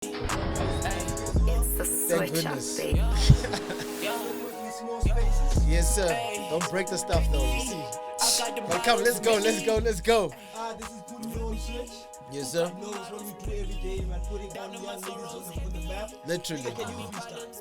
It's the Thank switch up, goodness. baby. Yes, sir. Don't break the stuff, though. You see. But come, let's go. This is good switch. Yes, sir. You know it's what we do every day, man. Putting down young niggas on the map. Literally.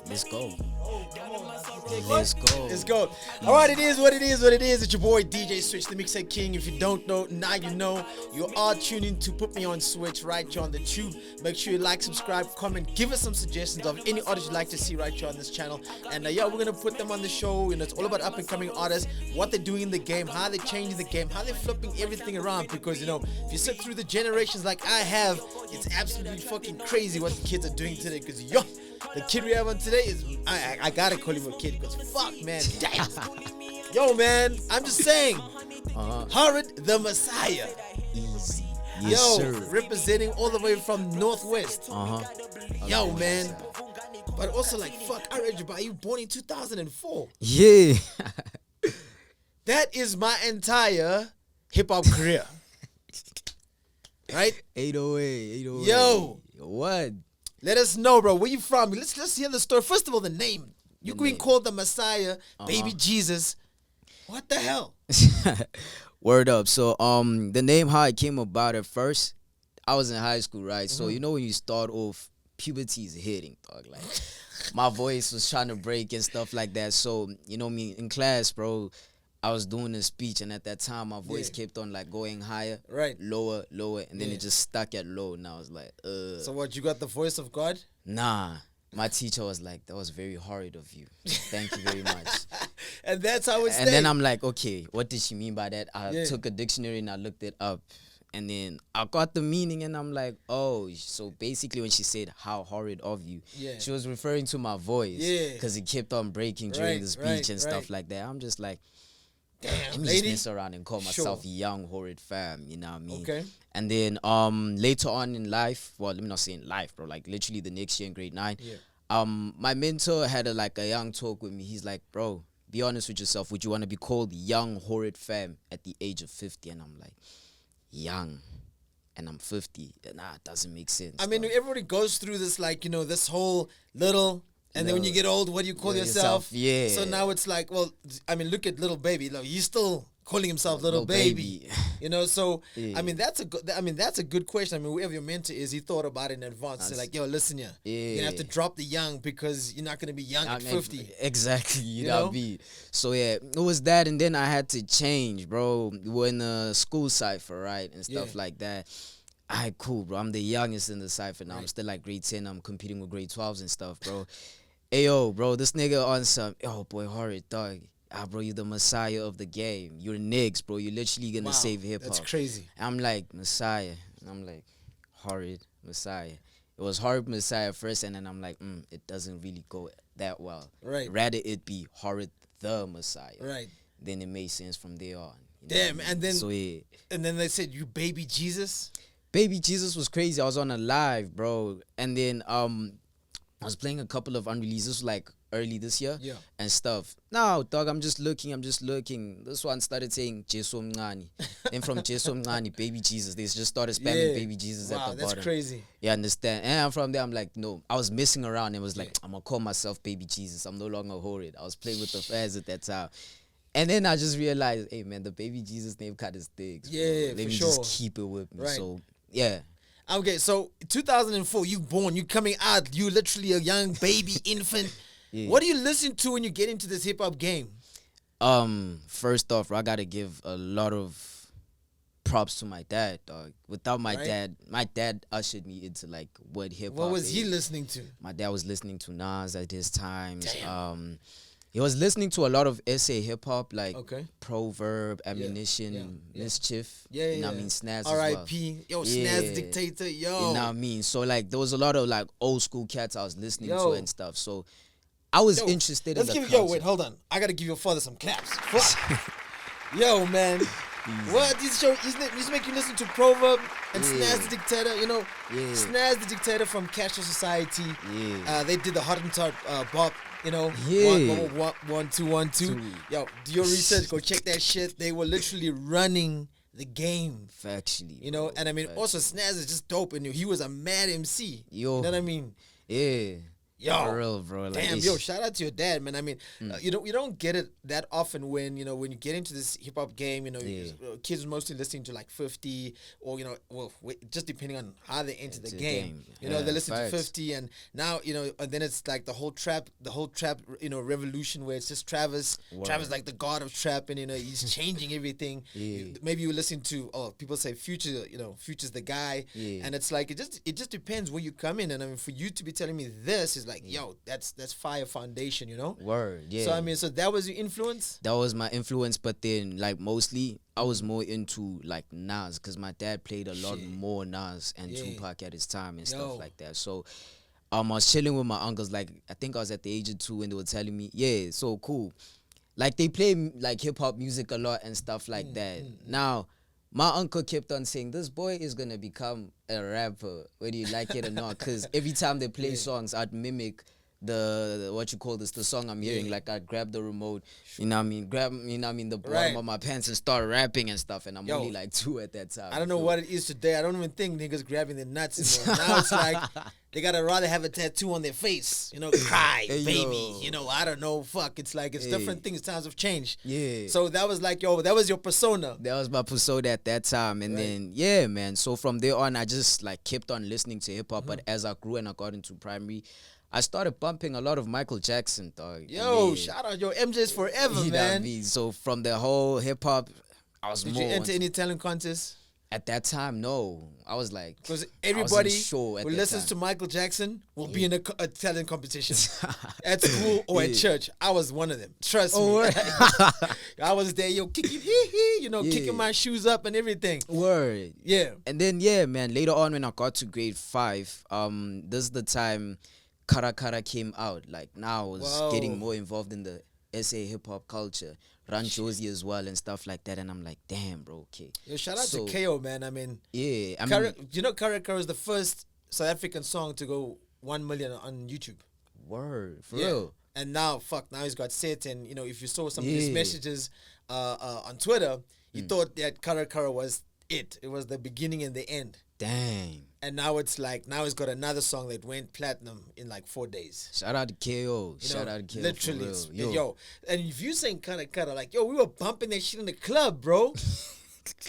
Let's go. Oh, come on. Let's go. Let's go. All right, it is what it is. What it is. It's your boy DJ Switch, the Mixtape King. If you don't know, now you know. You are tuning to Put Me on Switch right here on the tube. Make sure you like, subscribe, comment, give us some suggestions of any artists you'd like to see right here on this channel. And yeah, we're gonna put them on the show. You know, it's all about up and coming artists, what they're doing in the game, how they're changing the game, how they're flipping everything around. Because you know, if you sit through the generations like I have, it's absolutely fucking crazy what the kids are doing today. Because yo, the kid we have on today is I gotta call him a kid because fuck man, damn. Yo man, I'm just saying, Horid the Messiah. Easy. Yo, Yes, sir. representing all the way from Northwest. Yo man, but also like fuck, I read you about you born in 2004. Yeah. That is my entire hip hop career. Right? 808. 808. Yo. What? Let us know, bro. Where you from? Let's hear the story. First of all, the name. You being name. called the Messiah, baby Jesus. What the hell? Word up. So the name, how it came about at first, I was in high school, right? So you know when you start off, puberty is hitting, dog. Like my voice was trying to break and stuff like that. So you know me in class, bro, I was doing a speech, and at that time my voice kept on like going higher, Right. lower, and then Yeah. it just stuck at low. And I was like, So what, you got the voice of God? nah. My teacher was like, that was very horrid of you. Thank you very much. And that's how it's And then I'm like, okay, what did she mean by that? I Yeah. took a dictionary and I looked it up. And then I got the meaning and I'm like, oh, so basically when she said, how horrid of you, Yeah. she was referring to my voice. Yeah. Because it kept on breaking during Right, the speech right, and stuff like that. I'm just like, damn, let me lady. just mess around and call myself young, horrid fam, you know what I mean? Okay. And then later on in life, well, let me not say in life, bro, like literally the next year in grade 9, Yeah. my mentor had a young talk with me. He's like, bro, be honest with yourself. Would you want to be called young, horrid fam at the age of 50? And I'm like, young. And I'm 50. Nah, it doesn't make sense. I mean, dog. everybody goes through this, like, you know, this whole little, and then when you get old, what do you call yourself? Yeah. So now it's like, well, I mean, look at little baby. Like, he's still calling himself little baby. You know, so Yeah. I mean, that's a good question. I mean, whoever your mentor is, he thought about it in advance. Say like, yo, listen here, you're gonna have to drop the young because you're not gonna be young at 50. Exactly, you know? know what I mean? So yeah, it was that, and then I had to change, bro. We were in a school cipher, right, and stuff Yeah. like that. Alright, cool, bro. I'm the youngest in the cipher now. I'm still like grade 10. I'm competing with grade 12s and stuff, bro. Hey, yo, bro, this nigga on some, oh, boy, Horid, dog. Ah, bro, you're the Messiah of the game. You're next, bro. You're literally gonna Wow, save hip hop. that's crazy. I'm like, Messiah. And I'm like, Horid Messiah. It was Horid Messiah first, and then I'm like, it doesn't really go that well. Right. Rather it be Horid the Messiah. Right. Then it made sense from there on. You know Damn, what I mean? and then So yeah. and then they said you baby Jesus. Baby Jesus was crazy. I was on a live, bro. And then I was playing a couple of unreleased. This was like early this year and stuff. No, dog, I'm just looking. This one started saying Jesu Mngani. Then from Jesu Mngani, baby Jesus. They just started spamming baby Jesus at the bottom. That's crazy. You understand? And from there, I'm like, no. I was messing around and was like, I'm going to call myself baby Jesus. I'm no longer Horid. I was playing with the fans at that time. And then I just realized, hey, man, the baby Jesus name kind of sticks. Bro. Yeah, Let for me sure. just keep it with me. Right. So, yeah. Okay, so 2004, you born, you coming out, you literally a young baby infant. Yeah. What do you listen to when you get into this hip hop game? First off, I gotta give a lot of props to my dad, dog. Without my dad ushered me into like what hip hop. What was is. he listening to? My dad was listening to Nas at his times. He was listening to a lot of SA hip hop, like Proverb, Ammunition, Mischief. Yeah, you know what I mean? Snaz as well. R.I.P. Yo, Snaz Dictator, yo. You know what I mean? So like there was a lot of like old school cats I was listening to and stuff. So I was interested in the culture. Yo, wait, hold on. I gotta give your father some claps. Yo, man. What? He's make you listen to Proverb and Snaz the Dictator. You know, Snaz the Dictator from Casual Society. Yeah. They did the Hottentot Bop. You know, one, two, 1, 2, 1, 2. Yo, do your research. Go check that shit. They were literally running the game. Factually, You know, bro, and I mean, factually. also Snaz is just dope, and he was a mad MC. Yo. You know what I mean? Yeah. Yo, For real, bro. Like, damn, it's- yo, shout out to your dad, man. I mean, you don't get it that often when you get into this hip hop game. You know, Yeah. kids mostly listening to like 50, or just depending on how they enter the Into the game. game. You know, Yeah, they listen facts. to 50, and now and then it's like the whole trap, revolution where it's just Travis. Word. Travis like the god of trap, and he's changing everything. Yeah. Maybe you listen to people say Future. Future's the guy, Yeah. and it's like it just depends where you come in. And I mean, for you to be telling me this is like, yo, that's fire foundation, Word, yeah. So I mean, so that was your influence. That was my influence, but then like mostly I was more into like Nas because my dad played a lot Shit. more Nas and Yeah. Tupac at his time and Yo. stuff like that. So I was chilling with my uncles. Like I think I was at the age of 2 and they were telling me, yeah, so cool. Like they play like hip hop music a lot and stuff like that. Now my uncle kept on saying, this boy is gonna become a rapper, whether you like it or not. Because every time they play songs, I'd mimic the song I'm hearing. Yeah. Like I'd grab the remote, you know what I mean, the bottom Right. of my pants and start rapping and stuff. And I'm Yo. only like 2 at that time. I don't know so- what it is today. I don't even think niggas grabbing their nuts anymore. Now it's like they gotta rather have a tattoo on their face, cry, Hey, baby. yo. I don't know. Fuck. It's like it's Hey. different things. Times have changed. Yeah. So that was like, that was your persona. That was my persona at that time. And Right. then, yeah, man. So from there on, I just like kept on listening to hip hop. Mm-hmm. But as I grew and I got into primary, I started bumping a lot of Michael Jackson, dog. And Yo, then- shout out, MJ's forever, you know what I man. mean? So from the whole hip hop, I was Did more you enter onto- any talent contests? at that time. No, I was like, Because I everybody wasn't sure at who that listens time. to Michael Jackson will be in a talent competition at school or at Yeah. church. I was one of them. Trust Oh, me. word. I was there, kicking hee, Yeah. kicking my shoes up and everything. Word. Yeah. And then yeah, man. Later on, when I got to grade 5, this is the time Kara Kara came out. Like now, I was Whoa. getting more involved in the SA hip hop culture, Run Josie as well and stuff like that. And I'm like, damn, bro, okay. Yo, shout out So- to KO, man. I mean, Yeah, I mean, Kara Kara is the first South African song to go 1 million on YouTube. word for Yeah. real. And now he's got set. And if you saw some of his Yeah. messages on Twitter, you thought that Kara Kara was it. It was the beginning and the end. Dang. And now it's like he's got another song that went platinum in like 4 days. Shout out to KO. You Shout know, out to KO. literally, for it's- real. yo. And if you saying Kara, like, yo, we were bumping that shit in the club, bro.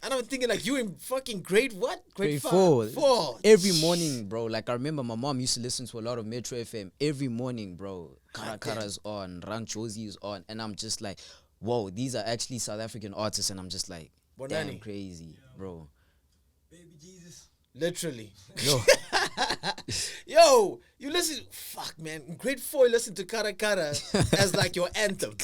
And I'm thinking like, you in fucking grade what? Grade five? 4. 4. Every morning, bro. Like I remember my mom used to listen to a lot of Metro FM every morning, bro. Kara Kara's on, Run Josie is on, and I'm just like, whoa, these are actually South African artists, and I'm just like, damn, Bonani. crazy, bro. Baby Jesus. Literally. Yo, Yo, you listen. Fuck, man. In grade 4, you listen to Kara as like your anthem.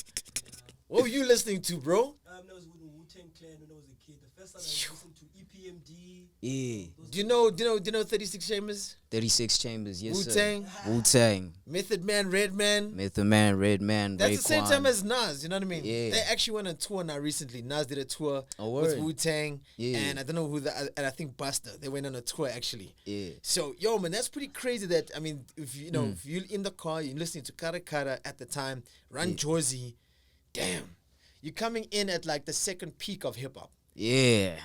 What were you listening to, bro? That was with the Wu-Tang Clan when I was a kid. The first time I listened to EPMD. yeah. Do you know 36 Chambers? 36 Chambers, yes, Wu-Tang? sir. Wu-Tang. Method Man, Red Man. Method Man, Red Man, That's the same Raekwon. time as Nas, you know what I mean? Yeah. They actually went on tour now recently. Nas did a tour Oh, with word. Wu-Tang. Yeah. And I don't know and I think Busta. They went on a tour actually. Yeah. So, yo, man, that's pretty crazy that, I mean, if if you're in the car, you're listening to Kara at the time, Run Josie, damn. You're coming in at like the second peak of hip hop. Yeah,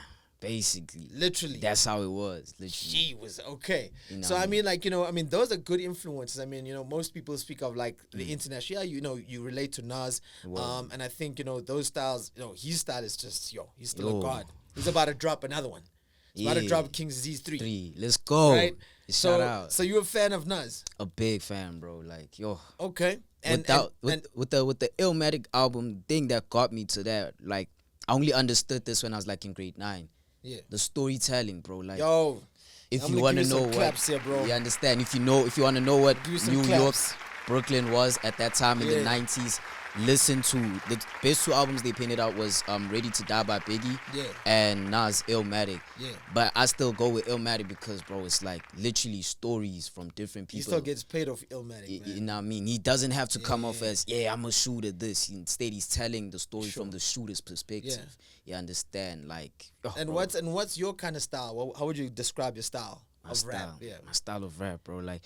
basically. Literally. That's how it was, literally. She was okay. You know So what I I mean, like, those are good influences. I mean, most people speak of like the international. Yeah, you relate to Nas. Word. And I think those styles. His style is just he's still a Yo. god. He's about to drop another one. He's about to Yeah. drop King's Disease 3. 3. Let's go. Right. Shout out. So you're a fan of Nas? A big fan, bro. Like, yo. Okay. And With the Illmatic album thing that got me to that, like I only understood this when I was like in grade 9. yeah. The storytelling, bro. Like Yo. if I'm you gonna want to give you know some what, claps here, bro. you understand. If you want to know what Give you some New York, claps. Brooklyn was at that time in the Yeah. 90s, listen to the best 2 albums they painted out was Ready to Die by Biggie Yeah. and Nas Illmatic. Yeah. But I still go with Illmatic because, bro, it's like literally stories from different people. He still gets paid off Illmatic, man. You know what I mean? He doesn't have to come off as, I'm a shooter, this. Instead, he's telling the story from the shooter's perspective. You understand? Like, And bro, what's your kind of style? How would you describe your style my of style, rap? Yeah. my style of rap, bro. Like,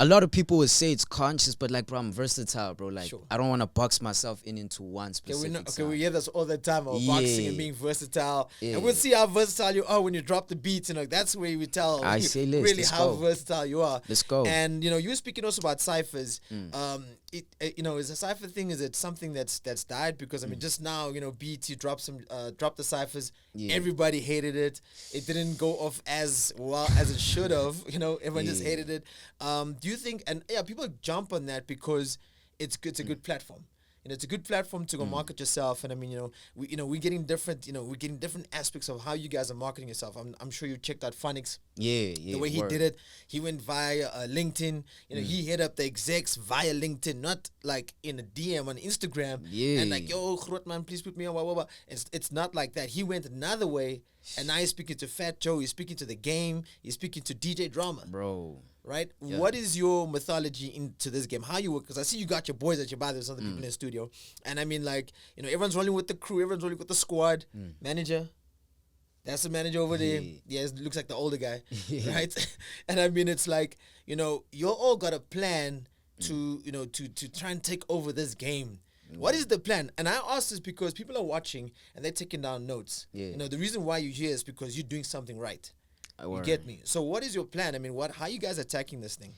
a lot of people would say it's conscious, but like, bro, I'm versatile, bro. Like, Sure. I don't want to box myself into one Okay, specific we sound. hear this all the time about boxing and Yeah. being versatile, Yeah. and we'll see how versatile you are when you drop the beats. You know, that's where we tell I say, really let's how go. versatile you are. Let's go. And you know, you were speaking also about ciphers. You know, is a cipher thing? Is it something that's died? Because I mean, just now, you know, BT dropped the ciphers. Yeah. Everybody hated it. It didn't go off as well as it should have. You know, everyone just Yeah. hated it. Do you think? And yeah, people jump on that because it's a good platform. You know, it's a good platform to go market yourself. And I mean, we're getting different. We're getting different aspects of how you guys are marketing yourself. I'm sure you checked out Phonics. Yeah. The way he word. did it, he went via LinkedIn. You know, he hit up the execs via LinkedIn, not like in a DM on Instagram. Yeah. And like, yo, Grootman, please put me on. Blah, blah, blah. It's not like that. He went another way, and now he's speaking to Fat Joe. He's speaking to the game. He's speaking to DJ Drama. Bro. Right? Yeah. What is your mythology into this game? How you work? Because I see you got your boys at your bar. There's other people in the studio, and I mean, like, everyone's rolling with the crew. Everyone's rolling with the squad. Manager. That's the manager over there. Yeah, it looks like the older guy, right? And I mean, it's like, you all got a plan to, to try and take over this game. What is the plan? And I ask this because people are watching and they're taking down notes. Yeah. The reason why you're here is because you're doing something right. You Word. get me? So what is your plan? I mean, how you guys attacking this thing?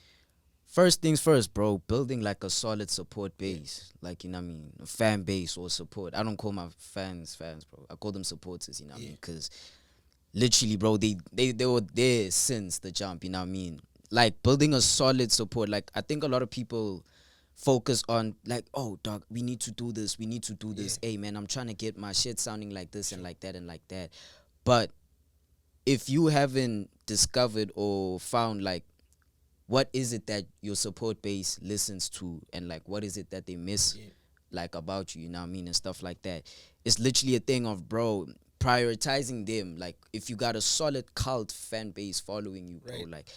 First things first, bro. Building like a solid support base, like, you know what I mean, a fan base or support. I don't call my fans, bro. I call them supporters, you know what I mean, because literally, bro, they were there since the jump, you know what I mean. Like, building a solid support. Like, I think a lot of people focus on like, oh, dog, we need to do this, Hey, man, I'm trying to get my shit sounding like this and like that and like that. But if you haven't discovered or found, like, what is it that your support base listens to, and like, what is it that they miss, like, about you, you know what I mean, and stuff like that. It's literally a thing of, bro, prioritizing them. Like, if you got a solid cult fan base following you, bro, like,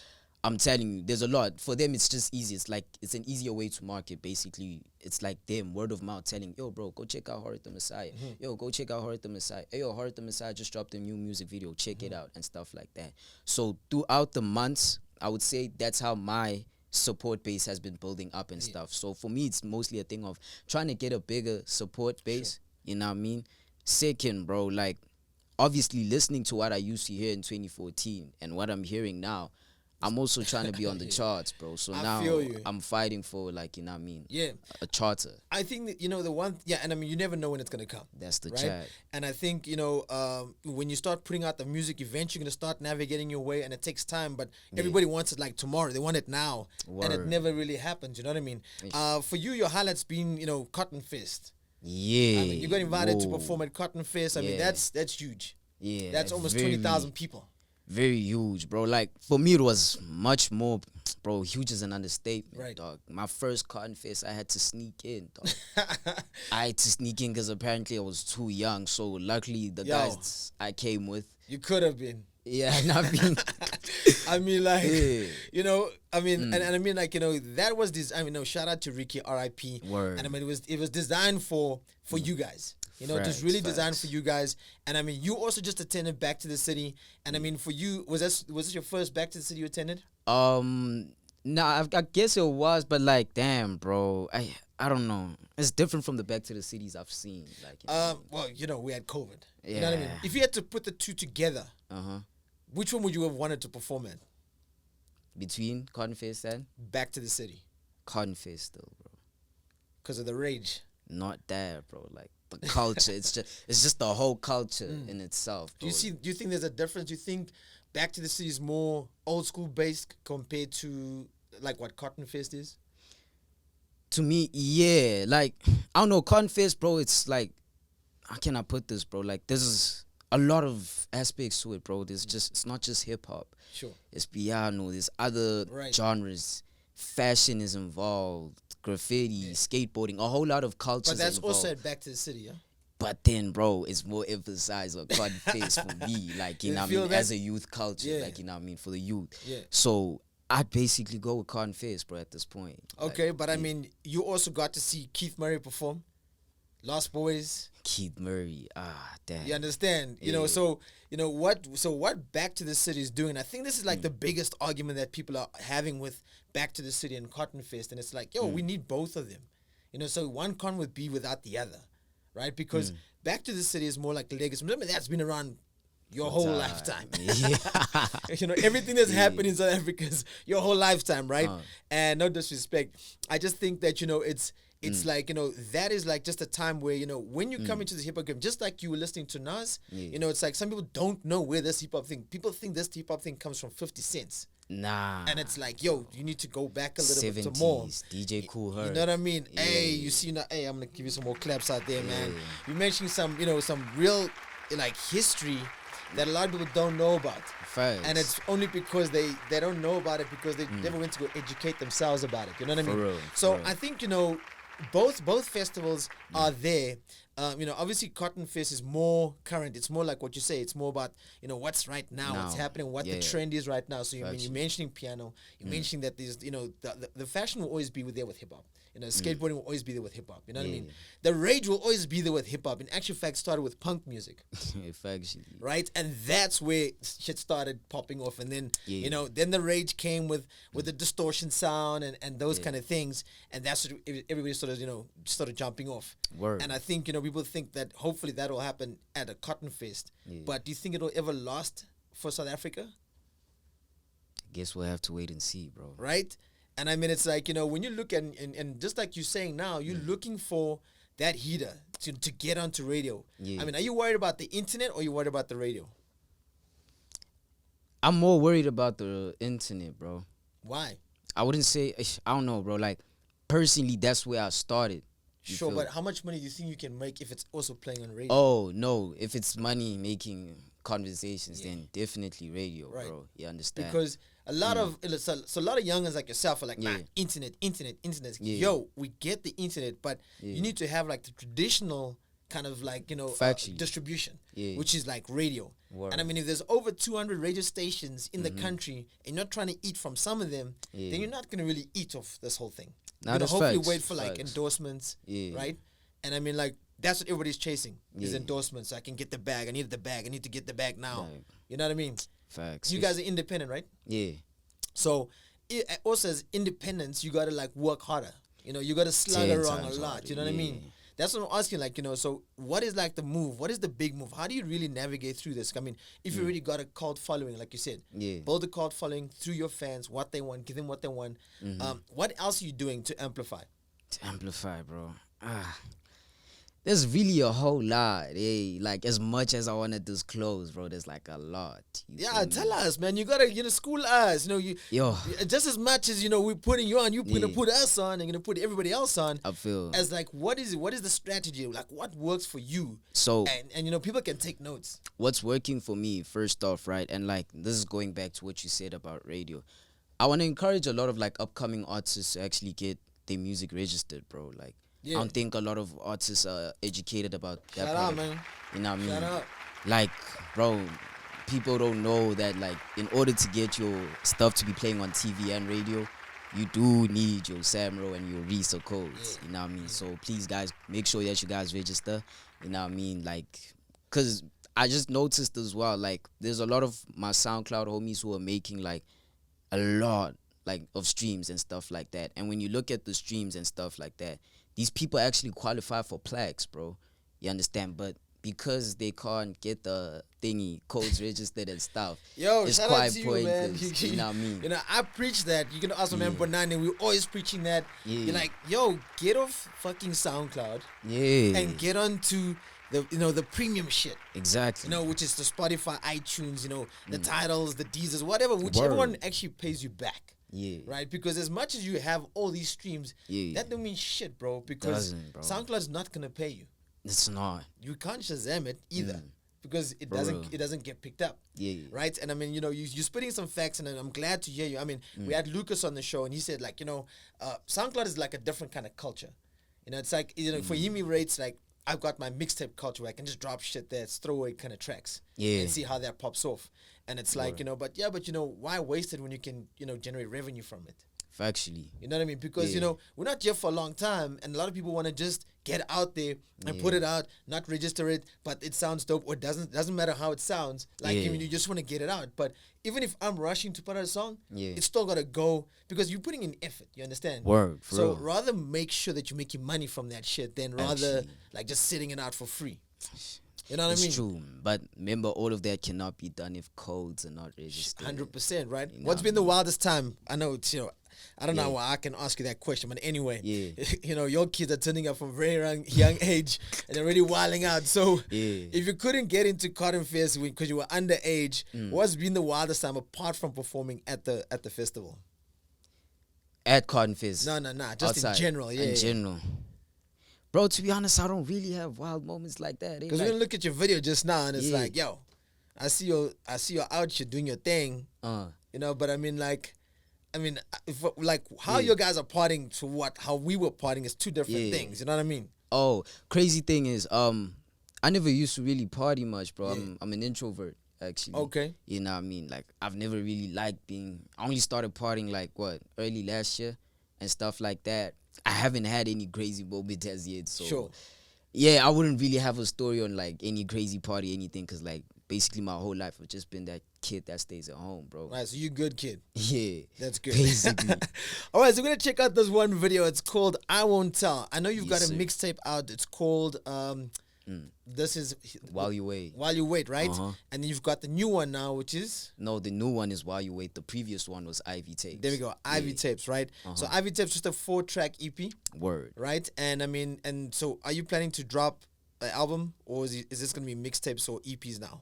I'm telling you, there's a lot. For them, it's just easy. It's like, it's an easier way to market, basically. It's like them, word of mouth, telling, yo, bro, go check out Horid the Messiah. Yo, go check out Horid the Messiah. Hey, yo, Horid the Messiah just dropped a new music video. Check it out and stuff like that. So throughout the months, I would say that's how my support base has been building up and stuff. So for me, it's mostly a thing of trying to get a bigger support base. You know what I mean? Second, bro, like, obviously listening to what I used to hear in 2014 and what I'm hearing now, I'm also trying to be on the charts, bro. So I now feel you. I'm fighting for, like, you know what I mean? Yeah. A charter. I think that, the one, and I mean, you never know when it's going to come. That's the right? chat. And I think, when you start putting out the music, eventually you're going to start navigating your way, and it takes time, but everybody wants it like tomorrow. They want it now. And it Word. never really happens, you know what I mean? For you, your highlights been, Cotton Fest. Yeah. I mean, you got invited to Whoa. perform at Cotton Fest. I mean, Yeah. that's huge. Yeah. That's almost very- 20,000 people. Very huge, bro. Like, for me, it was much more, bro. Huge is an understatement, Right. dog. My first Cotton Fest, I had to sneak in, dog. I had to sneak in because apparently I was too young. So luckily, the guys I came with, You could have been. yeah, not being, I mean, like, Yeah. I mean, and I mean, like, that was this. I mean, shout out to Ricky, R.I.P. Word. And I mean, it was designed for you guys. It was really designed for you guys. And I mean, you also just attended Back to the City. And I mean, for you, was this your first Back to the City you attended? Nah, I guess it was, but like, damn, bro, I don't know. It's different from the Back to the Cities I've seen. Like, Well, we had COVID. You know what I mean? Yeah. If you had to put the two together, uh-huh. which one would you have wanted to perform at? Between Cotton Fest and Back to the City, Cotton Fest, still, bro. because of the rage. Not that, bro. Like, the culture, it's just the whole culture in itself. Do you bro. do you think there's a difference? Do you think Back to the City is more old school based compared to like what Cotton Fest is? To me, yeah. Like, I don't know, Cotton Fest, bro, it's like, how can I put this, bro? Like, there's a lot of aspects to it, bro. It's not just hip hop. Sure. It's piano, there's other genres. Fashion is involved, graffiti, skateboarding, a whole lot of cultures. But that's involved. also at Back to the City, yeah? But then, bro, it's more emphasized on Cotton Fest for me, like, you know what I mean, as a youth culture, like, you know what I mean, for the youth. Yeah. So I'd basically go with Cotton Fest, bro, at this point. Okay, Like, but I mean, you also got to see Keith Murray perform. Lost Boys. Keith Murray. Ah, damn. You understand? You know, Yeah. so what Back to the City is doing, I think this is like the biggest argument that people are having with Back to the City and Cotton Fest. And it's like, yo, we need both of them. You know, so one can't be without the other. Right? Because Back to the City is more like legacy. Remember, that's been around your whole lifetime. Yeah. You know, everything that's happened in South Africa is your whole lifetime, right? And no disrespect. I just think that, you know, it's like, you know, that is like just a time where, you know, when you come into the hip hop game, just like you were listening to Nas, you know, it's like some people don't know where this hip hop thing, people think this hip hop thing comes from 50 cents. Nah. And it's like, yo, you need to go back a little 70s, bit to more. DJ Cool Herc. You know what I mean? Yeah. Hey, you see now, hey, I'm gonna give you some more claps out there, man. You mentioned some, you know, some real like history that a lot of people don't know about. Facts. And it's only because they don't know about it because they never went to go educate themselves about it. You know what I mean? For real, So for real. I think, you know, both festivals are there. You know, obviously Cotton Fest is more current. It's more like what you say. It's more about, you know, what's right now, what's happening, what the trend is right now. So when you're mentioning piano, you're mentioning that there's, you know, the fashion will always be there with hip hop. You know, skateboarding will always be there with hip hop. You know what I mean? The rage will always be there with hip hop. In actual fact, started with punk music. Facts. Right? And that's where shit started popping off. And then, you know, then the rage came with the distortion sound and those kind of things. And that's what everybody sort of, you know, started jumping off. Word. And I think, you know, people think that hopefully that will happen at a Cotton Fest. But do you think it'll ever last for South Africa? Guess we'll have to wait and see, bro. Right? And I mean, it's like, you know, when you look at, and just like you're saying now, you're looking for that heater to get onto radio. I mean, are you worried about the internet or are you worried about the radio? I'm more worried about the internet, bro. Why? I wouldn't say, I don't know, bro. Like, personally, that's where I started. Sure, but how much money do you think you can make if it's also playing on radio? Oh, no. If it's money making conversations, then definitely radio, bro. You understand? Because a lot of so a lot of youngins like yourself are like, nah, internet. Yo, we get the internet, but you need to have like the traditional kind of like, you know, distribution, which is like radio. Word. And I mean, if there's over 200 radio stations in the country and you're not trying to eat from some of them, then you're not going to really eat off this whole thing. Nah, you're going to hopefully facts. wait for like endorsements, right? And I mean, like, that's what everybody's chasing is endorsements. So I can get the bag. I need the bag. I need to get the bag now. Right. You know what I mean? Facts. You guys are independent, right? Yeah. So also as independents, you got to like work harder. You know, you got to slug around a lot. You know what I mean? That's what I'm asking, like, you know, so what is like the move? What is the big move? How do you really navigate through this? I mean, if you already got a cult following, like you said, build a cult following through your fans, what they want, give them what they want. What else are you doing to amplify? To amplify, bro. There's really a whole lot. Like, as much as I want to disclose, bro, there's like a lot. Tell us, man. You gotta, you know, school us. You know, just as much as, you know, we're putting you on, you're gonna put us on, and gonna put everybody else on. I feel as like, what is the strategy? Like, what works for you? So and you know, people can take notes. What's working for me, first off, right? And like, this is going back to what you said about radio. I want to encourage a lot of like upcoming artists to actually get their music registered, bro. Like, I don't think a lot of artists are educated about that. Shout out, man. You know what I mean? Shout out. Like, bro, people don't know that, like, in order to get your stuff to be playing on TV and radio, you do need your SAMRO and your RISA codes. You know what I mean? So please, guys, make sure that you guys register. You know what I mean? Like, because I just noticed as well, like, there's a lot of my SoundCloud homies who are making like a lot like of streams and stuff like that. And when you look at the streams and stuff like that, these people actually qualify for plaques, bro. You understand? But because they can't get the thingy codes registered and stuff, yo, it's shout quite out to you, man. You know what I mean? You know, I preach that. You can ask my man Bonani, and we're always preaching that. You're like, yo, get off fucking SoundCloud, and get onto the premium shit. Exactly. You know, which is the Spotify, iTunes, you know, the titles, the Deezers, whatever, whichever one actually pays you back. Right? Because as much as you have all these streams, that don't mean shit, bro. Because SoundCloud's not gonna pay you. It's not. You can't Shazam it either. Because it doesn't get picked up. Right? And I mean, you know, you're spitting some facts, and I'm glad to hear you. I mean, we had Lucas on the show, and he said, like, you know, SoundCloud is like a different kind of culture. You know, it's like, you know, for him, he rates like, I've got my mixtape culture where I can just drop shit there, it's throwaway kind of tracks, and see how that pops off. And it's like, you know, but you know, why waste it when you can, you know, generate revenue from it? Factually. You know what I mean? Because, you Yeah. know, we're not here for a long time, and a lot of people want to just get out there and put it out, not register it, but it sounds dope, or doesn't matter how it sounds. Like, Yeah. I mean, you just want to get it out. But even if I'm rushing to put out a song, Yeah. it's still got to go, because you're putting in effort, you understand? Word, for So real. rather make sure that you're making money from that shit than rather Actually. like just sitting it out for free. You know what It's I mean? true. But remember, all of that cannot be done if codes are not registered. 100%, right? You know What's what been I the mean? wildest time? I know it's, you know, I don't know Yeah. why I can ask you that question, but anyway, Yeah. you know, your kids are turning up from very young age and they're really wilding out. So Yeah. if you couldn't get into Cotton Fest because you were underage, what's been the wildest time apart from performing at the festival? At Cotton Fizz. No, just outside, in general, yeah. In general. Bro, to be honest, I don't really have wild moments like that. Because we're gonna look at your video just now and it's Yeah. like, yo, I see you out here doing your thing, you know. But I mean, if, like how Yeah. you guys are partying to how we were partying is two different Yeah. things. You know what I mean? Oh, crazy thing is, I never used to really party much, bro. Yeah. I'm an introvert, actually. Okay. You know what I mean? Like, I've never really liked being. I only started partying like early last year and stuff like that. I haven't had any crazy moments as yet, so Sure. yeah, I wouldn't really have a story on like any crazy party, anything, cause like basically my whole life I've just been that kid that stays at home, bro. Right. So you good kid. Yeah, That's good. basically. All right. So we're gonna check out this one video. It's called "I Won't Tell." I know you've got Yes, a sir. mixtape out. It's called This is While you wait. While You Wait, right? Uh-huh. And then you've got the new one now, which is. No, the new one is While You Wait. The previous one was Ivy Tapes. There we go, Ivy Tapes, right? So Ivy Tapes just a 4-track EP, Word. right? And I mean, and so are you planning to drop an album, or is this gonna be mixtapes or EPs now?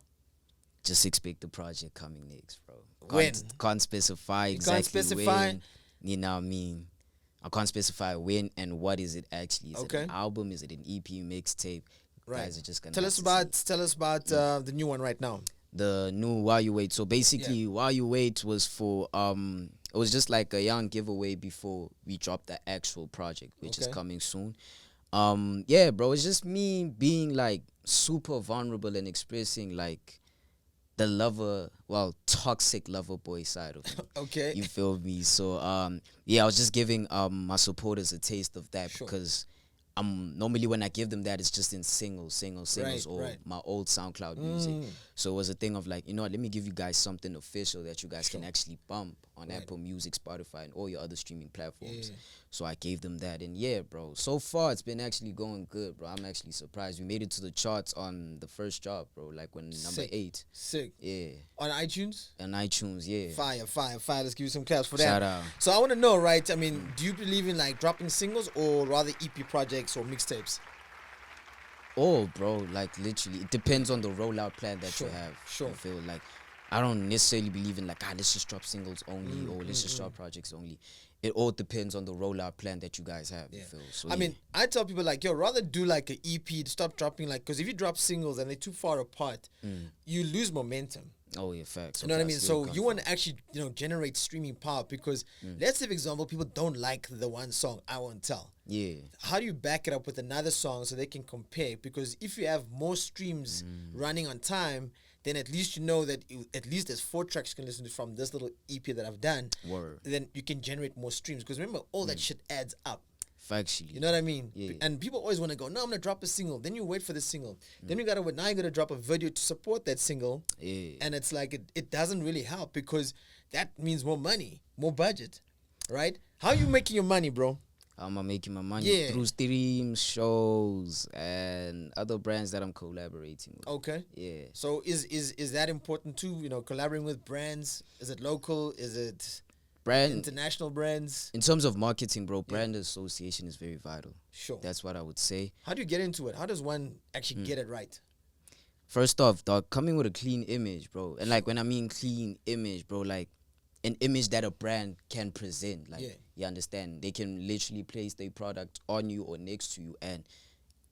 Just expect the project coming next, bro. When? Can't specify can't exactly specify? when. You know what I mean? I can't specify when and what is it actually. Is it Okay. an album? Is it an EP mixtape? Right. Guys are just gonna Tell have us to see. about the new one right now. The new While You Wait. So basically, While You Wait was for it was just like a young giveaway before we dropped the actual project, which is Okay. coming soon. Yeah, bro, it's just me being like super vulnerable and expressing like the toxic lover boy side of me. Okay. You feel me? So yeah, I was just giving my supporters a taste of that, Sure. because normally when I give them that, it's just in singles Right, or right. my old SoundCloud music. So it was a thing of like, you know what, let me give you guys something official that you guys can actually bump on Apple Music, Spotify, and all your other streaming platforms. Yeah. So I gave them that, and yeah, bro, so far it's been actually going good, bro. I'm actually surprised. We made it to the charts on the first drop, bro, like when number Sick. 8. Sick. Yeah, On iTunes? on iTunes, yeah. Fire. Let's give you some claps for that. Shout out. So I want to know, right? I mean, do you believe in like dropping singles or rather EP projects or mixtapes? Oh, bro, like literally, it depends on the rollout plan that Sure, you have. sure. You feel like I don't necessarily believe in like, let's just drop singles only or let's just drop projects only. It all depends on the rollout plan that you guys have. You feel? So I mean, I tell people like, yo, rather do like an EP, stop dropping like, because if you drop singles and they're too far apart, you lose momentum. oh yeah, facts. You know what I Okay, mean? see where So it you comes want to actually, you know, generate streaming power because let's say, for example, people don't like the one song, I Won't Tell. from. Yeah, How do you back it up with another song so they can compare? Because if you have more streams running on time, then at least you know that at least there's 4 tracks you can listen to from this little EP that I've done. word. Then you can generate more streams. Because remember, all that shit adds up. Factually. You know what I mean? Yeah. And people always want to go, no, I'm going to drop a single. Then you wait for the single. Then you got to wait. Now you got to drop a video to support that single. Yeah. And it's like, it doesn't really help because that means more money, more budget, right? How you making your money, bro? How am I making my money? Yeah. Through streams, shows, and other brands that I'm collaborating with. Okay. Yeah. So is that important too? You know, collaborating with brands? Is it local? Is it Brand international brands? in terms of marketing, bro, brand association is very vital. Sure. That's what I would say. How do you get into it? How does one actually get it right? First off, dog, coming with a clean image, bro. And like when I mean clean image, bro, like an image that a brand can present. Like, Yeah. you understand? They can literally place their product on you or next to you, and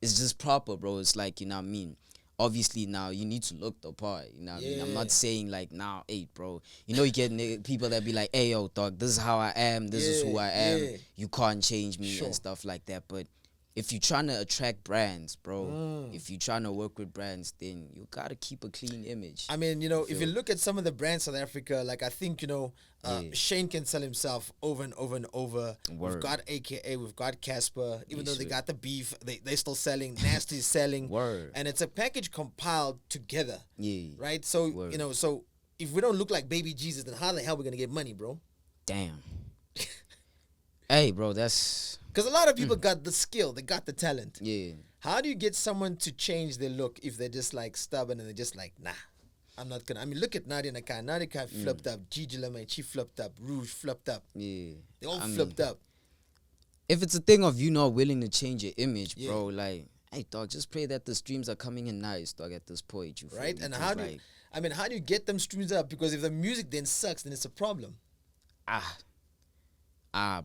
it's just proper, bro. It's like, you know what I mean? Obviously, now you need to look the part. You know what I mean? I'm Yeah. not saying like, now, hey, bro. You know, you get people that be like, hey, yo, dog, this is how I am. This is who I am. yeah. You can't change me Sure. and stuff like that. But if you're trying to attract brands, bro, if you're trying to work with brands, then you gotta keep a clean image. I mean, you know, if you look at some of the brands South Africa, like I think, you know, Shane can sell himself over and over and over. We've got AKA, we've got Casper. Even though they got the beef, they still selling. Nasty is selling. And it's a package compiled together. Right? So, you know, so if we don't look like baby Jesus, then how the hell are we going to get money, bro? Damn. Hey, bro, that's... Because a lot of people got the skill, they got the talent. Yeah. How do you get someone to change their look if they're just like stubborn and they're just like, nah, I'm not gonna. I mean, look at Nadia Nakai. Nadia Nakai flipped up. Gigi Lamay, she flipped up. Rouge flipped up. Yeah. They all flipped up. If it's a thing of you not willing to change your image, bro, like, hey, dog, just pray that the streams are coming in nice, dog, at this point. You right? And how do you, I mean, how do you get them streams up? Because if the music then sucks, then it's a problem.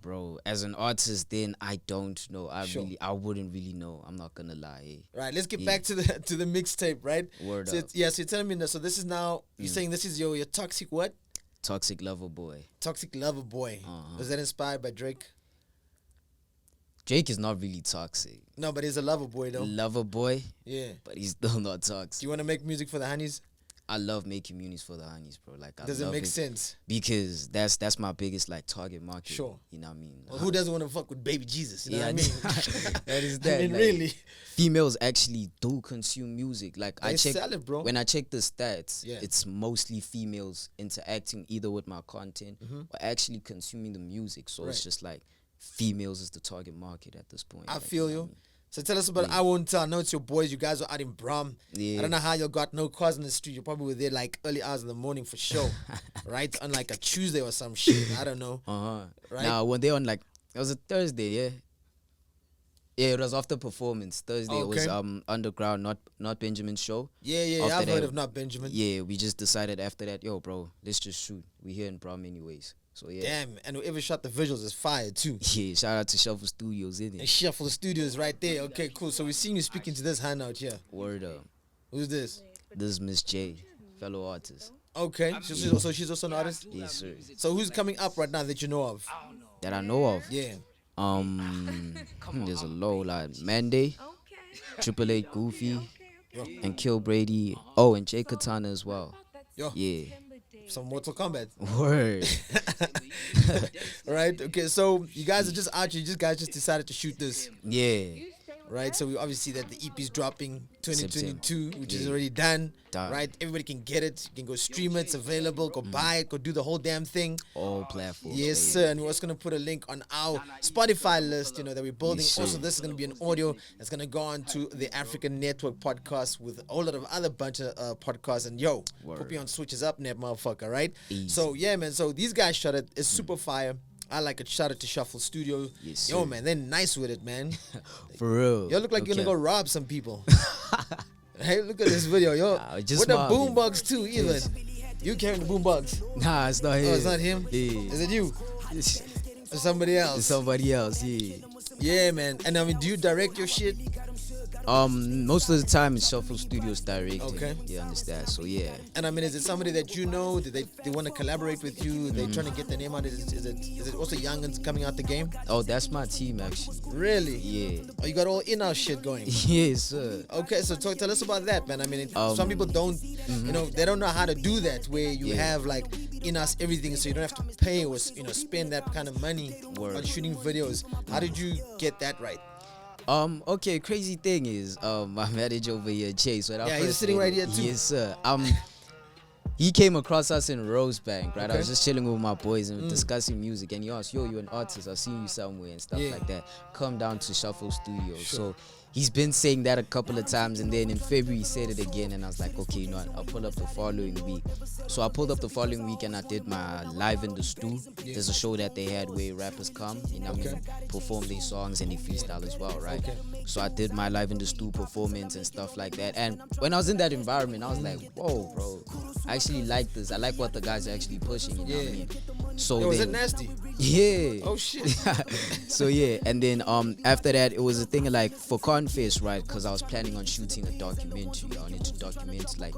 Bro, as an artist, then I don't know. I wouldn't really know. I'm not gonna lie. Right, let's get back to the mixtape, right? Word so up. Yeah, so you're telling me now. So this is now you're saying this is your toxic what? Toxic Lover Boy. Toxic Lover Boy. Was that inspired by Drake? Drake is not really toxic. No, but he's a lover boy though. Lover boy. Yeah. But he's still not toxic. Do you want to make music for the honeys? I love making music for the honeys, bro. Like, does it make sense? Because that's my biggest like target market. Sure. You know what I mean? Well, who doesn't want to fuck with baby Jesus? You know what I mean? That is that. I mean, like, really. Females actually do consume music. Like they sell it, bro. When I check the stats, it's mostly females interacting either with my content or actually consuming the music. So it's just like females is the target market at this point. I feel you. So tell us about I Won't Tell. I know it's your boys. You guys are out in Brum. I don't know how you got no cars in the street. You probably were there like early hours in the morning for sure. Right? On like a Tuesday or some shit. I don't know. Right? Now, when they on like, it was a Thursday, yeah? Yeah, it was after performance. Thursday, it was underground, not Benjamin's show. Yeah, I've heard of Not Benjamin. Yeah, we just decided after that, yo, bro, let's just shoot. We here in Brum anyways. So yeah. Damn, and whoever shot the visuals is fire too. Yeah, shout out to Shuffle Studios, innit? And Shuffle Studios right there. Okay, cool. So we're seeing you speaking to this hand out here. Word up. Who's this? This is Miss J, fellow artist. Okay, she's also an artist? Yes, sir. So who's coming up right now that you know of? That I know of? Yeah. There's a low like Manday, Triple Eight Goofy, and Kill Brady. Oh, and Jay Katana as well. Yo. Yeah. Some Mortal Kombat. Word. Right? Okay, so you guys are just out here. You guys just decided to shoot this. Yeah. Right? So we obviously see that the EP is dropping 2022, which is already done. Right? Everybody can get it. You can go stream it. It's available. Go buy it. Go do the whole damn thing. All platforms. Yes, sir. And we're also going to put a link on our Spotify list, you know, that we're building. Yes, also, this is going to be an audio that's going to go on to the African Network podcast with a whole lot of other bunch of podcasts. And yo, put me on switches up, net motherfucker, right? Easy. So, yeah, man. So these guys shot it. It's super fire. I like it. Shout out to Shuffle Studio. Yes, yo, man, they're nice with it, man. For real. Yo, look like you're going to go rob some people. Hey, look at this video, yo. With the boombox, too, even. You carrying the boombox? Nah, it's not him. Oh, it's not him? Yeah. Is it you? Or somebody else? It's somebody else, yeah. Yeah, man. And I mean, do you direct your shit? Most of the time it's Shuffle Studios directing. Okay. You understand? So yeah. And I mean, is it somebody that you know? Do they want to collaborate with you? They're trying to get their name out. Is it also youngins coming out the game? Oh, that's my team actually. Really? Yeah. Oh, you got all in-house shit going. Yes, sir. Okay, so tell us about that, man. I mean, some people don't, you know, they don't know how to do that. Where you have like in-house everything, so you don't have to pay or spend that kind of money on shooting videos. How did you get that right? Okay, crazy thing is, my manager over here, Chase, when I he's sitting right here too. Yes, sir. He came across us in Rosebank, right? Okay. I was just chilling with my boys and discussing music, and he asked, yo, you're an artist, I've seen you somewhere and stuff like that. Come down to Shuffle Studios. So he's been saying that a couple of times, and then in February he said it again, and I was like, okay, you know what, I'll pull up the following week. So I pulled up the following week and I did my Live in the Stew. There's a show that they had where rappers come, you know, perform their songs and they freestyle as well, right? So I did my Live in the Stew performance and stuff like that. And when I was in that environment, I was like, whoa, bro, I actually like this. I like what the guys are actually pushing, you know what I mean? So Yo, was it then, nasty? yeah. Oh shit. So yeah, and then after that it was a thing like for Confess, right? Because I was planning on shooting a documentary. I wanted to document like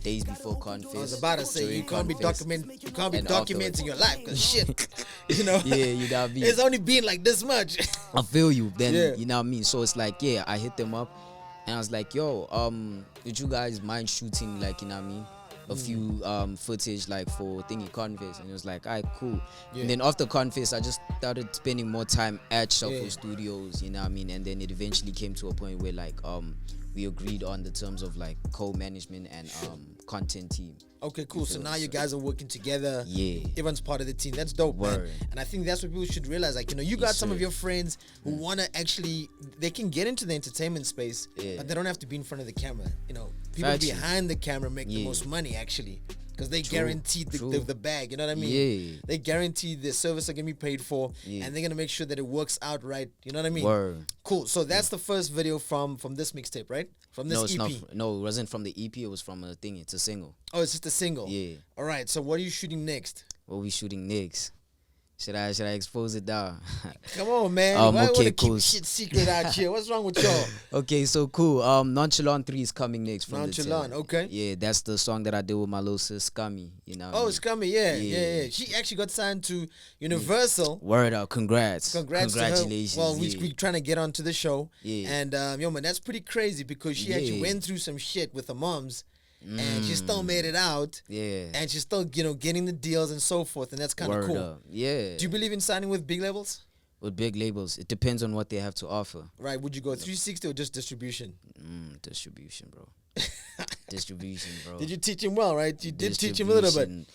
days before Confess. I was about to say during you can't be Confess, documenting afterwards. your life, cause shit, you know. Yeah, you know what I mean. It's only been like this much. I feel you. Then Yeah. you know what I mean. So it's like, yeah, I hit them up, and I was like, yo, would you guys mind shooting like, you know what I mean, a few footage like for thingy Confess? And it was like, alright, cool. Yeah. And then after Confess, I just started spending more time at Shuffle Yeah. Studios, you know what I mean. And then it eventually came to a point where like we agreed on the terms of like co-management and content team. Okay, cool. So feel now me? you guys are working together. Yeah. Everyone's part of the team. That's dope, man. Word. And I think that's what people should realize. Like, you know, you got Yes, some of sir. your friends who want to actually, they can get into the entertainment space, Yeah. but they don't have to be in front of the camera. You know, people Facts. behind the camera make the Yeah. most money, actually. Because they True, guarantee true. the bag, you know what I mean? Yeah. They guarantee the service are going to be paid for, Yeah. and they're going to make sure that it works out right. You know what I mean? Word. Cool. So that's the first video from this mixtape, right? From this No, it's EP. not. No, it wasn't from the EP. It was from a thing. It's a single. Oh, it's just a single. Yeah. All right. So what are you shooting next? What we shooting next? Should I expose it down? Come on, man. Okay, Why want to cool. keep shit secret out here? What's wrong with y'all? Okay, so cool. Nonchalant 3 is coming next from Nonchalant, the okay. Yeah, that's the song that I did with my little sis Scummy. You know. what I Oh, mean? it's coming. Yeah. Yeah. She actually got signed to Universal. Word out, congrats. Congrats Congratulations. to her. Well, yeah. we trying to get onto the show. Yeah. And yo, man, that's pretty crazy because she actually Yeah. went through some shit with her moms, and she still made it out. Yeah. And she's still, you know, getting the deals and so forth, and that's kind of Word cool. up. Yeah. Do you believe in signing with big labels? With big labels, it depends on what they have to offer. Right? Would you go 360 or just distribution? Distribution, bro. Distribution, bro. Did you teach him well, right? You did teach him a little bit. Distribution.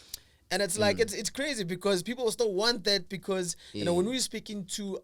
And it's like it's crazy because people still want that because you know Yeah. when we were speaking to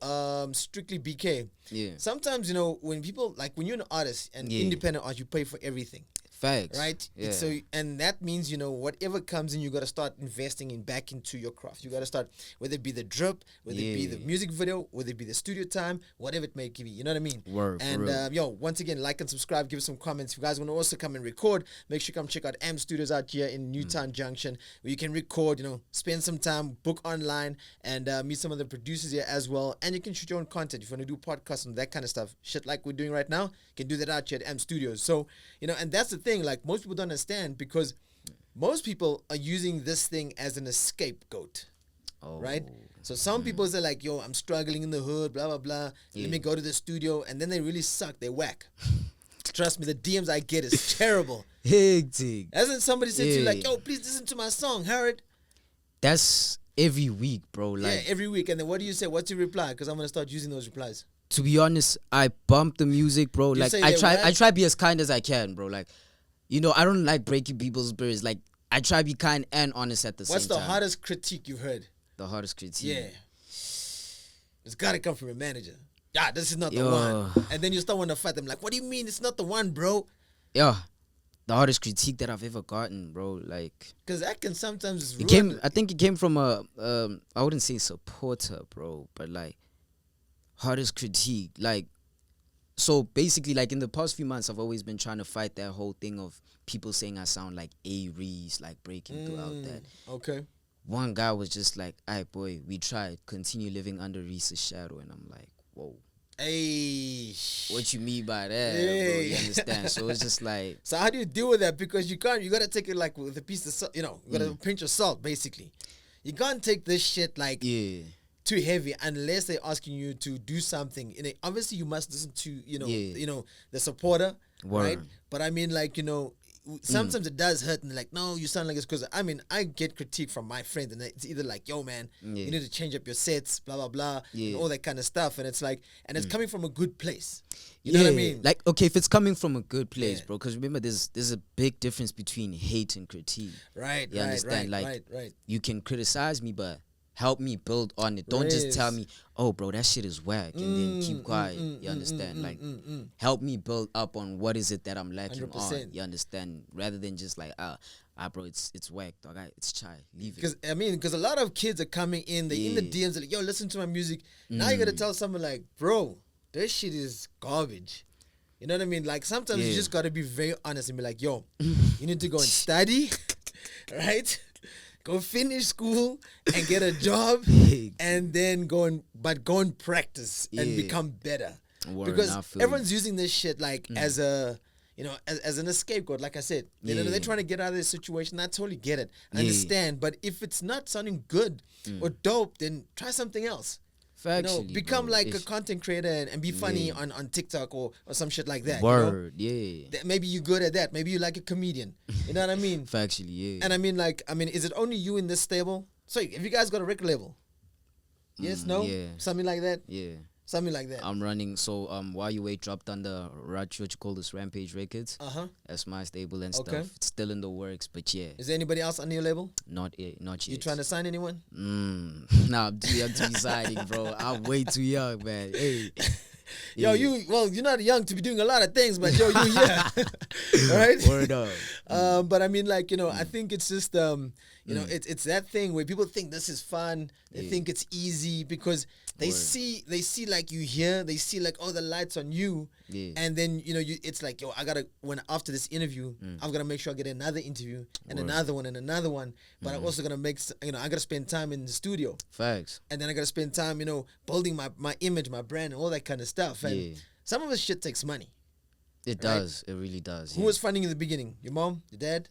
Strictly BK, Yeah. sometimes you know when people like when you're an artist and Yeah. independent artist, you pay for everything, Facts. right? Yeah. So and that means you know whatever comes in, you got to start investing in back into your craft. You got to start whether it be the drip, whether it be the Yeah. music video, whether it be the studio time, whatever it may be. You know what I mean? Word, for And real. yo, once again, like and subscribe, give us some comments. If you guys want to also come and record, make sure you come check out M Studios out here in Newtown Junction, where you can record, you know, spend some time, book online, and meet some of the producers here as well. And you can shoot your own content if you want to do podcasts and that kind of stuff. Shit like we're doing right now, you can do that out here at M Studios. So, you know, and that's the thing, like most people don't understand because most people are using this thing as an scapegoat. Oh. Right? So some people say like, yo, I'm struggling in the hood, blah, blah, blah. Let me go to the studio. And then they really suck. They whack. Trust me, the DMs I get is terrible. Hectic. Hasn't somebody said to you like, Yeah. yo, please listen to my song, Horid? That's every week, bro. Yeah, Like, every week. And then what do you say? What's your reply? Because I'm going to start using those replies. to be honest, I bump the music, bro. You Like, say I they try whack? to be as kind as I can, bro. Like, you know, I don't like breaking people's spirits. Like, I try to be kind and honest at the What's same the time. hardest critique you've heard? The hardest critique. Yeah. It's got to come from your manager. Yeah, this is not the Yo. one. And then you start wanting to fight them. Like, what do you mean it's not the one, bro? Yeah. The hardest critique that I've ever gotten, bro. Like, Because that can sometimes it ruin came. I think it came from a. I wouldn't say supporter, bro, but like hardest critique. Like, so basically, like in the past few months, I've always been trying to fight that whole thing of people saying I sound like Aries, like breaking throughout that. Okay. One guy was just like, "Aight, boy, we tried. Continue living under Reese's shadow," and I'm like, "Whoa." Hey. What you mean by that, bro? Hey. You understand? So it's just like, So how do you deal with that? Because you gotta take it like with a piece of salt, you know, you gotta Mm. pinch of salt, basically. You can't take this shit like yeah, too heavy unless they're asking you to do something. And obviously you must listen to, Yeah. the supporter, right? Word. But I mean, like, sometimes it does hurt and like, no, you sound like it's because I mean, I get critique from my friends and it's either like, yo, man, Yeah. you need to change up your sets, blah, blah, blah, and Yeah. all that kind of stuff. And it's like, and it's coming from a good place. You know what I mean? Like, okay, if it's coming from a good place, Yeah. bro, because remember, there's a big difference between hate and critique. Right, You understand? Like, right. you can criticize me, but help me build on it. Don't just tell Yes. me, oh, bro, that shit is whack, and then keep quiet. You understand? Like, help me build up on what is it that I'm lacking 100%. on. You understand? Rather than just like, bro, it's whack, dog. It's chai. Leave it. Because a lot of kids are coming in, they in the Yeah. DMs, they're like, yo, listen to my music. Now you gotta tell someone like, bro, this shit is garbage. You know what I mean? Like sometimes you Yeah. just gotta be very honest and be like, yo, you need to go and study, right? Go finish school and get a job, and then go and practice and Yeah. become better. Word, Because I feel everyone's using this shit like as a as an scapegoat. Like I said, you know, Yeah. they're trying to get out of this situation. I totally get it. I Yeah. understand. But if it's not sounding good or dope, then try something else. Factually, Become bro. like a It's- content creator and be funny on TikTok or some shit like that. Word, You know? yeah. Maybe you're good at that. Maybe you like a comedian. You know what I mean? Factually, yeah. And I mean, is it only you in this stable? So have you guys got a record label? Yes, no? yeah. Something like that? Yeah. Something like that. I'm running. So While You Wait dropped under what you call this Rampage Records. Uh-huh. That's my stable and Okay. stuff. It's still in the works, but yeah, Is there anybody else on your label? not yet. You trying to sign anyone? Nah, I'm too young to be signing, bro. I'm way too young, man. Hey. Yo, Yeah. you're not young to be doing a lot of things, but yo, you yeah. Right? Word up. But I mean, like, I think it's just it's that thing where people think this is fun. They think it's easy because they Word. see like you here, they see like all the lights on you, Yeah. and then it's like, yo, after this interview, I'm gonna make sure I get another interview and Word. another one and another one. But I'm also gonna I gotta spend time in the studio, Facts. and then I gotta spend time, building my image, my brand, and all that kind of stuff. And Yeah. some of this shit takes money. It does. It really does. Who yeah. was funding in the beginning? Your mom? Your dad?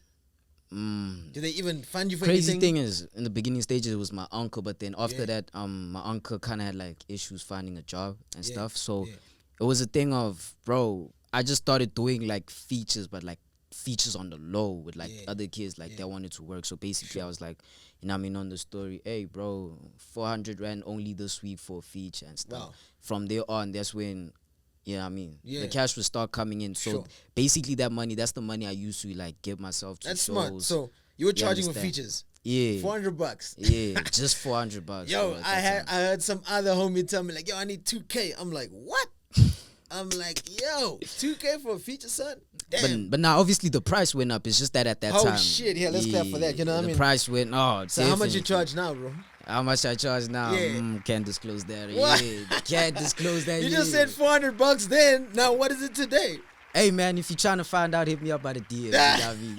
Did they even fund you for Crazy anything? thing is, in the beginning stages, it was my uncle, but then after Yeah. that, my uncle kind of had like issues finding a job and Yeah, stuff. So yeah. it was a thing of, bro, I just started doing like features, but like features on the low with like Yeah. other kids like that wanted to work. So basically, I was like, on the story, hey, bro, 400 Rand only this week for a feature and stuff. Wow. From there on, that's when. Yeah. The cash would start coming in. So Sure. basically, that's the money I used to like give myself to That's shows. smart. So you were charging for understand? features. Yeah. $400. Yeah, just $400. Yo, bro, at I that time. heard some other homie tell me like, yo, I need 2K. I'm like, what? I'm like, yo, 2K for a feature, son? Damn. But now obviously the price went up. It's just that at that Oh, time. shit. Yeah, let's clap for that. You know what I the mean? price went. Oh, So how much you definitely. charge now, bro? How much I charge now? Yeah. Can't disclose that. What? Yeah, can't disclose that. You just yeah. said $400 then. Now what is it today? Hey man, if you're trying to find out, hit me up by the DM. You know what I mean?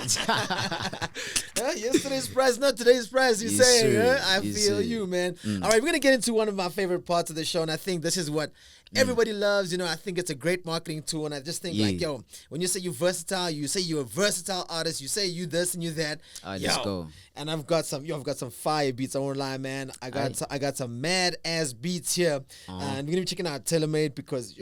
Yesterday's price, not today's price. You Yes, saying? sir. Huh? I Yes, feel sir. you, man. All right, we're gonna get into one of my favorite parts of the show, and I think this is what everybody loves. I think it's a great marketing tool, and I just think like, Yeah. yo, when you say you're versatile, you say you're a versatile artist, you say you this and you that. All right, yo, let's go. And I've got some fire beats. I won't lie, man. I got some mad ass beats here, and we're gonna be checking out TaylorMade because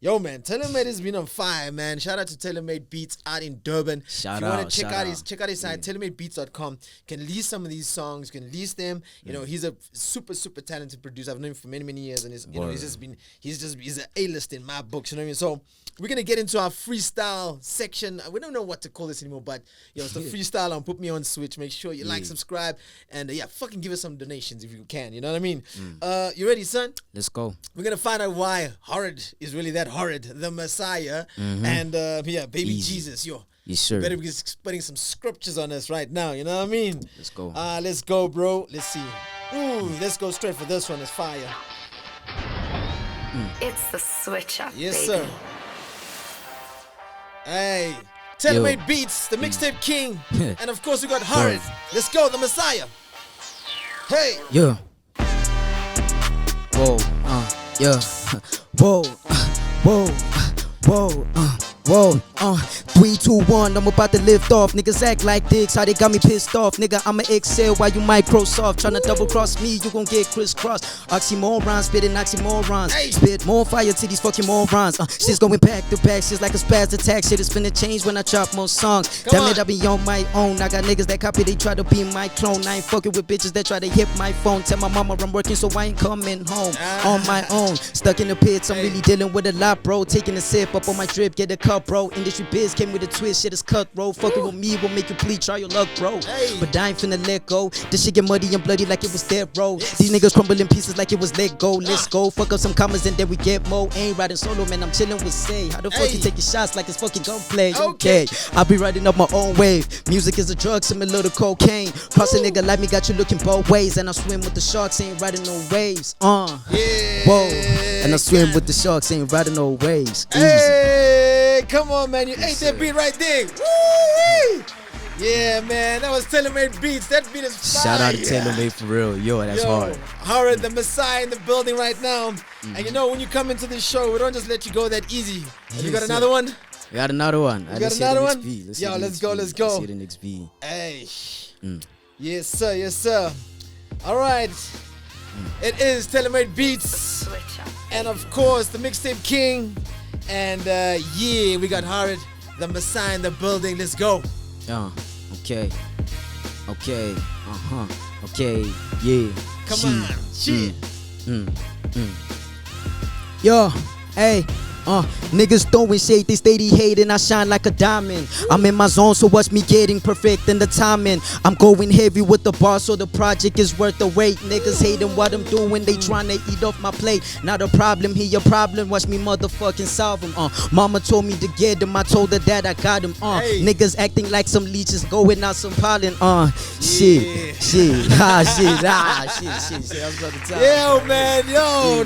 yo, man, TaylorMade has been on fire, man. Shout out to TaylorMade Beats out in Durban. Shout if you want out, to check shout out his out. site, TaylorMadeBeats.com. You can lease some of these songs. You can lease them. He's a super talented producer. I've known him for many years, and he's an A-list in my books. You know what I mean? So we're gonna get into our freestyle section. We don't know what to call this anymore, but it's the freestyle on Put Me on Switch. Make sure you like, subscribe, and fucking give us some donations if you can. You know what I mean? You ready, son? Let's go. We're gonna find out why Horid is really that Horid the Messiah, and baby Easy. Jesus, yo. Yes, sir. Better be spitting some scriptures on us right now. You know what I mean? Let's go. Let's go, bro. Let's see. Ooh, let's go straight for this one. It's fire. It's the switch up, Yes, baby. sir. Hey, TaylorMade Beats, the mixtape king, and of course we got Horid. Let's go, the Messiah. Hey. Yeah. Whoa, yeah. Whoa, whoa, whoa, whoa, 3, 2, 1, I'm about to lift off. Niggas act like dicks, how they got me pissed off. Nigga, I'ma excel while you Microsoft. Tryna double cross me, you gon' get crisscrossed. Oxymorons, spitting oxymorons. Hey. Spit more fire to these fucking morons. Shit's going back to back, shit's like a spaz attack. Shit is finna change when I drop more songs. Come Damn it, on. I be on my own. I got niggas that copy, they try to be my clone. I ain't fucking with bitches that try to hit my phone. Tell my mama I'm working, so I ain't coming home. On my own, stuck in the pits, I'm really dealing with a lot, bro. Taking a sip up on my drip, get a cup, bro. Industry biz came with a twist, shit is cutthroat. Fucking with me will make you plead, try your luck, bro. Hey. But I ain't finna let go. This shit get muddy and bloody like it was dead, bro. These niggas crumble in pieces like it was let go. Let's go, fuck up some commas and then we get more. Ain't riding solo, man, I'm chilling with Say. How the fuck you Hey. taking shots like it's fucking gunplay? Okay. Okay, I'll be riding up my own wave. Music is a drug similar to cocaine. Cross a nigga like me got you looking both ways. And I swim with the sharks, ain't riding no waves. Yeah. Whoa. And I swim with the sharks, ain't riding no waves. Easy. Hey, come on, man. You ate that beat right there. Woo-wee. Yeah, man, that was Tailor-Made Beats. That beat is fire. Shout out to Tailor-Made for real. Yo, that's hard. Horid the Messiah in the building right now. And you know, when you come into this show, we don't just let you go that easy. You got another one? We got another one. You got another one? Let's Yo, let's go. Let's see the next beat. Hey. Yes, sir. Yes, sir. All right. It is Tailor-Made Beats. And of course, the Mixtape King. And yeah, we got Horid the Messiah in the building. Let's go. Okay. Okay. Okay. Yeah. Come on. Shit. Yo. Hey. Niggas throwing shade, they steady hating, I shine like a diamond. I'm in my zone, so watch me getting perfect in the timing. I'm going heavy with the bar, so the project is worth the wait. Niggas hating what I'm doing, they tryna eat off my plate. Not a problem, here your problem, watch me motherfucking solve them. Mama told me to get them, I told her that I got them. Hey. Niggas acting like some leeches, going out some pollen. Shit. Shit. I was about to tell Yo, man,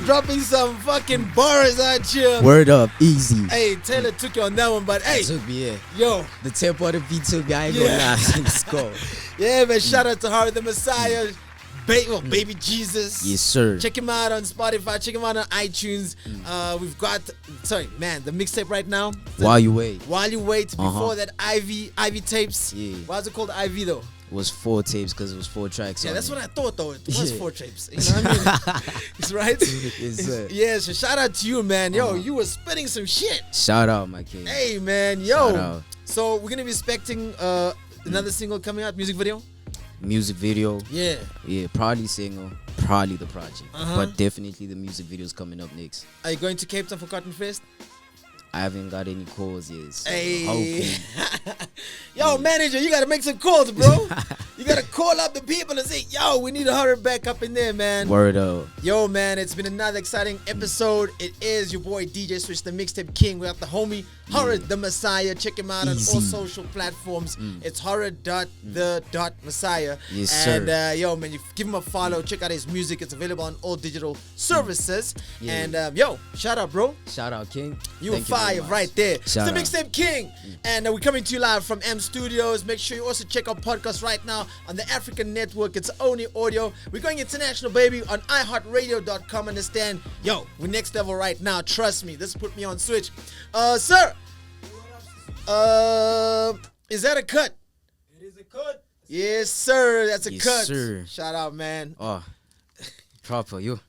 dropping some fucking bars at you. Word up, easy. Hey, Taylor took you on that one, but hey, Took me, yeah. yo, The tempo of the beat took me, I ain't gonna lie. Let's go. yeah, man, shout out to Horid the Messiah, Baby Jesus. Yes, sir. Check him out on Spotify, check him out on iTunes. We've got, the mixtape right now. While you wait. While you wait, before that Ivy tapes. Yeah. Why is it called Ivy though? It was 4 tapes because it was 4 tracks. Yeah, on that's it. what I thought though. It was Yeah. 4 tapes. You know what I mean? It's right. Yes, sir. Yeah, so shout out to you, man. Yo, you were spitting some shit. Shout out, my king. Hey, man, Shout yo. out. So we're gonna be expecting another single coming out, music video. Music video. Yeah. Yeah, probably single, probably the project. Uh-huh. But definitely the music video's coming up next. Are you going to Cape Town for Cotton Fest? I haven't got any calls yet. So Hey. hopefully. Yo, manager, you gotta make some calls, bro. You gotta call up the people and say, yo, we need to hurry back up in there, man. Word up. Yo, man, it's been another exciting episode. It is your boy DJ Switch, the Mixtape King. We have the homie Horid the Messiah. Check him out on all Easy. social platforms. It's Horid.the.Messiah. Yes, sir. And yo, man, you give him a follow. Check out his music. It's available on all digital services. Yeah. And yo, shout out, bro. Shout out, King. You were Thank very fire much. right there. Shout It's the out. Mixtape King. And we're coming to you live from M Studios. Make sure you also check our podcast right now on the African Network. It's only audio. We're going international, baby, on iHeartRadio.com. Understand? Yo, we're next level right now. Trust me. This put me on switch. Sir. Is that a cut? It is a cut. Yes, sir. That's a Yes, cut. sir. Shout out, man. Oh, proper. You.